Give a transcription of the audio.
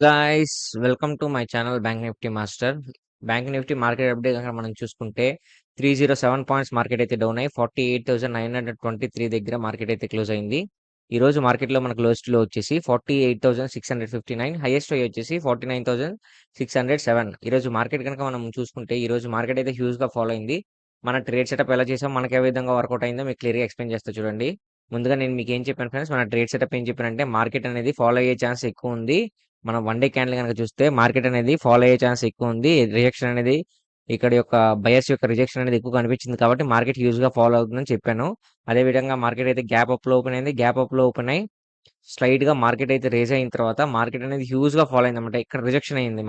Guys welcome to my channel bank Nifty master. Bank Nifty market update కనుక మనం చూసుకుంటే 307 points market అయితే down అయ్యి 48,923 దగ్గర మార్కెట్ అయితే క్లోజ్ అయింది. ఈ రోజు మార్కెట్ లో మనకు లోయెస్ట్ లో వచ్చేసి 48,659, హైయెస్ట్ హై వచ్చేసి 49,607. ఈ రోజు మార్కెట్ కనుక మనం చూసుకుంటే ఈ రోజు మార్కెట్ అయితే హ్యూజ్ గా ఫాలో అయింది. మన ట్రేడ్ సెటప్ ఎలా చేసాం, మనకి ఏ విధంగా వర్కౌట్ అయిందో మీకు క్లియర్ గా ఎక్స్ప్లెయిన్ చేస్తా చూడండి. ముందుగా నేను మీకు ఏం చెప్పాను ఫ్రెండ్స్, మన ట్రేడ్ సెటప్ ఏం చెప్పానంటే మార్కెట్ అనేది ఫాలో అయ్యే ఛాన్స్ ఎక్కువ ఉంది. మనం వన్ డే క్యాండిల్ కనుక చూస్తే మార్కెట్ అనేది ఫాలో అయ్యే ఛాన్స్ ఎక్కువ ఉంది. రిజెక్షన్ అనేది ఇక్కడ యొక్క బయర్స్ యొక్క రిజెక్షన్ అనేది ఎక్కువ కనిపించింది కాబట్టి మార్కెట్ హ్యూజ్ గా ఫాలో అవుతుందని చెప్పాను. అదే విధంగా మార్కెట్ అయితే గ్యాప్ అప్ లో ఓపెన్ అయింది. గ్యాప్ అప్ లో ఓపెన్ అయ్యి స్ట్రైట్ గా మార్కెట్ అయితే రేజ్ అయిన తర్వాత మార్కెట్ అనేది హ్యూజ్ గా ఫాలో అయింది అనమాట. ఇక్కడ రిజెక్షన్ అయింది.